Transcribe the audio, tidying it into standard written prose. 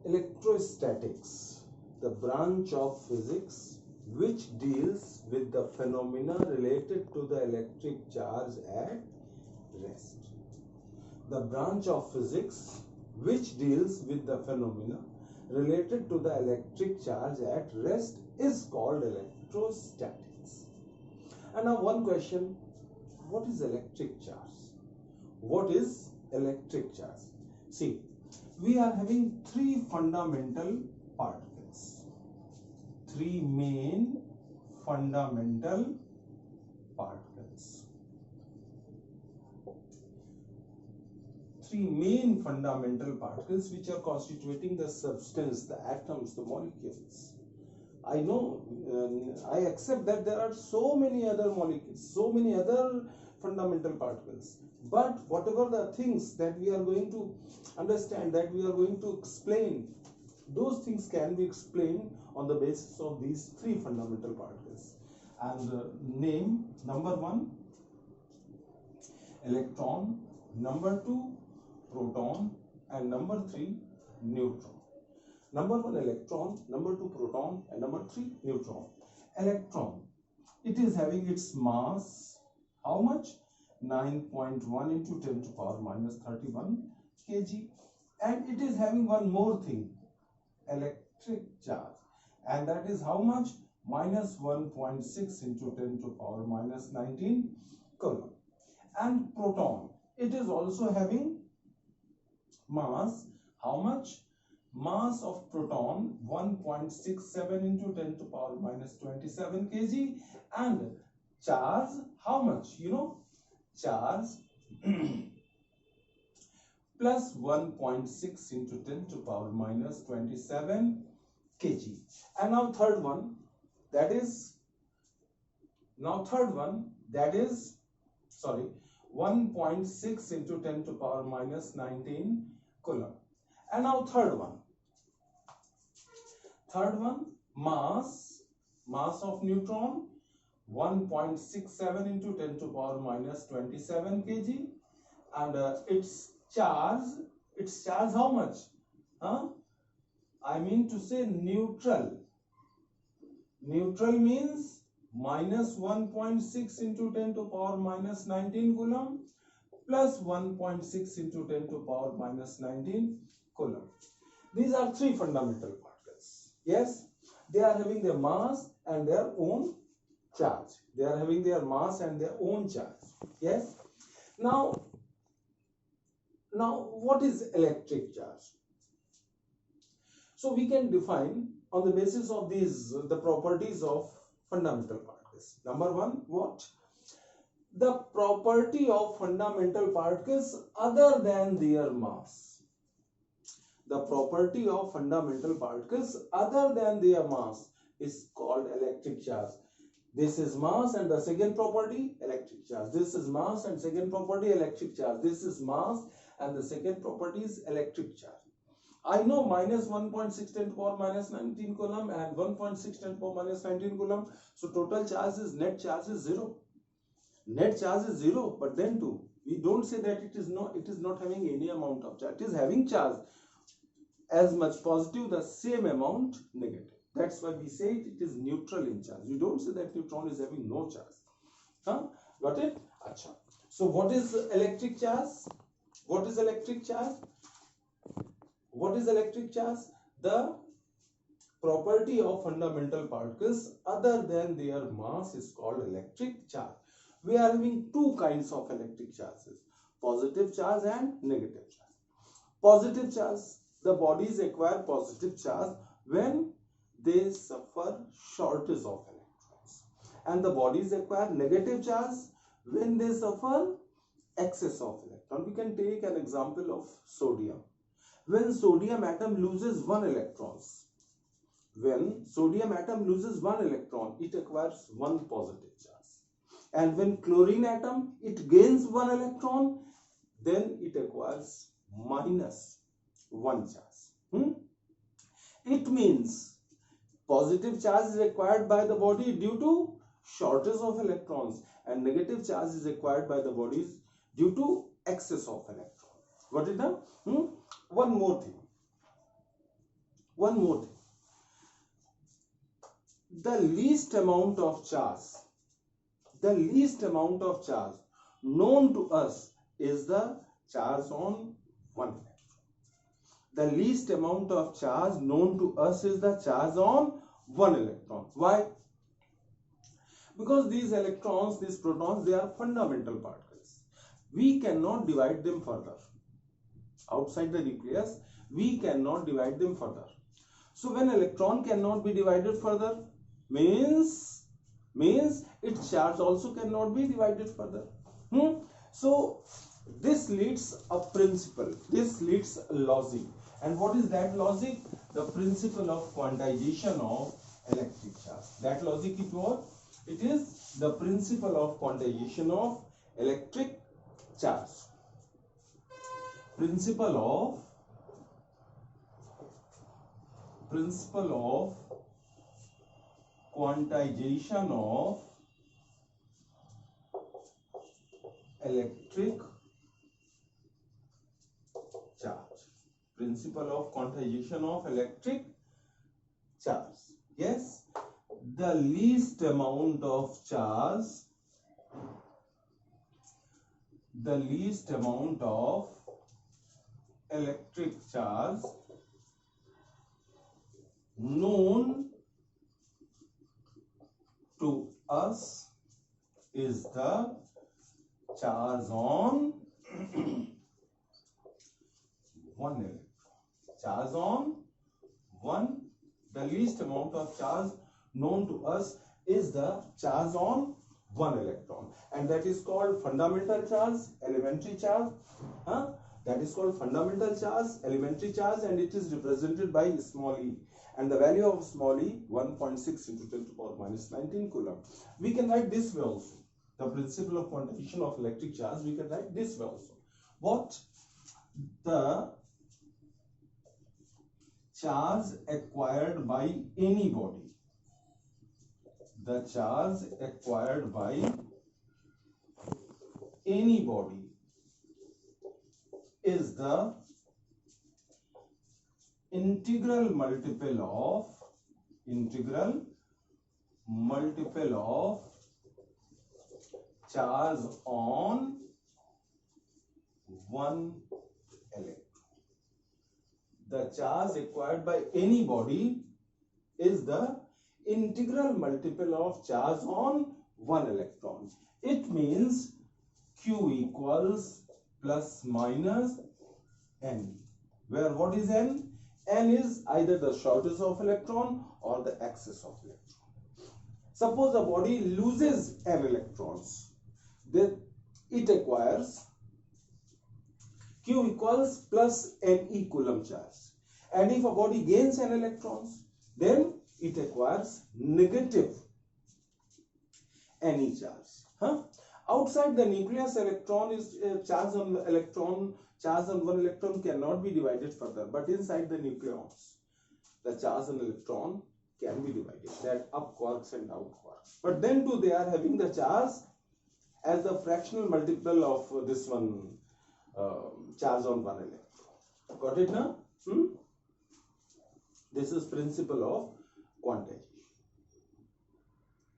Electrostatics, the branch of physics which deals with the phenomena related to the electric charge at rest. The branch of physics which deals with the phenomena related to the electric charge at rest is called electrostatics. And now one question, what is electric charge? What is electric charge? See, we are having three fundamental particles, three main fundamental particles, three main fundamental particles which are constituting the substance, the atoms, the molecules. I know, I accept that there are so many other molecules, so many other fundamental particles, but whatever the things that we are going to understand, that we are going to explain, those things can be explained on the basis of these three fundamental particles. And name: number one, electron; number two, proton; and number three, neutron. Number one, electron; number two, proton; and number three, neutron. Electron, it is having its mass, how much? 9.1 into 10 to power minus 31 kg. And it is having one more thing, electric charge, and that is how much? Minus 1.6 into 10 to power minus 19 coulomb. And proton, it is also having mass, how much? Mass of proton 1.67 into 10 to power minus 27 kg. And charge, how much? You know, charge plus 1.6 into 10 to power minus 27 kg. And now third one, that is 1.6 into 10 to power minus 19 coulomb. And now third one, mass of neutron 1.67 into 10 to power minus 27 kg. And its charge how much? I mean to say neutral means minus 1.6 into 10 to power minus 19 coulomb plus 1.6 into 10 to power minus 19 coulomb. These are three fundamental particles. Yes, they are having their mass and their own charge. They are having their mass and their own charge. Yes. Now what is electric charge? So we can define on the basis of these the properties of fundamental particles. Number one, what? The property of fundamental particles other than their mass. The property of fundamental particles other than their mass is called electric charge. This is mass and the second property, electric charge. This is mass and second property, electric charge. This is mass and the second property is electric charge. I know minus 1.6 10 to power minus 19 coulomb and 1.6 10 to power minus 19 coulomb. So total charge is, net charge is 0. Net charge is 0, but then too, we don't say that it is not having any amount of charge. It is having charge as much positive, the same amount negative. That's why we say it is neutral in charge. We don't say that neutron is having no charge. Got it? Achha. So what is electric charge? What is electric charge? What is electric charge? The property of fundamental particles other than their mass is called electric charge. We are having two kinds of electric charges, positive charge and negative charge. Positive charge, the bodies acquire positive charge when they suffer shortage of electrons, and the bodies acquire negative charge when they suffer excess of electron. We can take an example of sodium. When sodium atom loses one electron, it acquires one positive charge. And when chlorine atom, it gains one electron, then it acquires minus one charge. It means positive charge is acquired by the body due to shortage of electrons, and negative charge is acquired by the bodies due to excess of electrons. Got it now? One more thing. one more thing. The least amount of charge known to us is the charge on one electron. The least amount of charge known to us is the charge on one electron. Why? Because these electrons, these protons, they are fundamental particles. We cannot divide them further. Outside the nucleus, we cannot divide them further. So when electron cannot be divided further, means its charge also cannot be divided further. So this leads a principle, this leads a logic. And what is that logic? The principle of quantization of electric charge. That logic is what? It is the principle of quantization of electric charge. Principle of quantization of electric charge. Principle of quantization of electric charge. Yes, the least amount of charge, the least amount of electric charge known to us is the charge on one electron. Charge on one, the least amount of charge known to us is the charge on one electron, and that is called fundamental charge, elementary charge. That is called fundamental charge, elementary charge, and it is represented by small e. And the value of small e, 1.6 into 10 to the power minus 19 coulomb. We can write this way also. The principle of quantization of electric charge, we can write this way also. What? The charge acquired by any body. The charge acquired by any body is the integral multiple of charge on one electron. The charge acquired by any body is the integral multiple of charge on one electron. It means Q equals plus minus n, where what is n? N is either the shortage of electron or the excess of electron. Suppose a body loses n electrons, then it acquires Q equals plus ne coulomb charge. And if a body gains n electrons, then it acquires negative ne charge. Outside the nucleus, electron is charge on one electron cannot be divided further, but inside the nucleons, the charge on electron can be divided, that up quarks and down quarks. But then too they are having the charge as the fractional multiple of this one charge on one electron. Got it now? This is principle of quantization.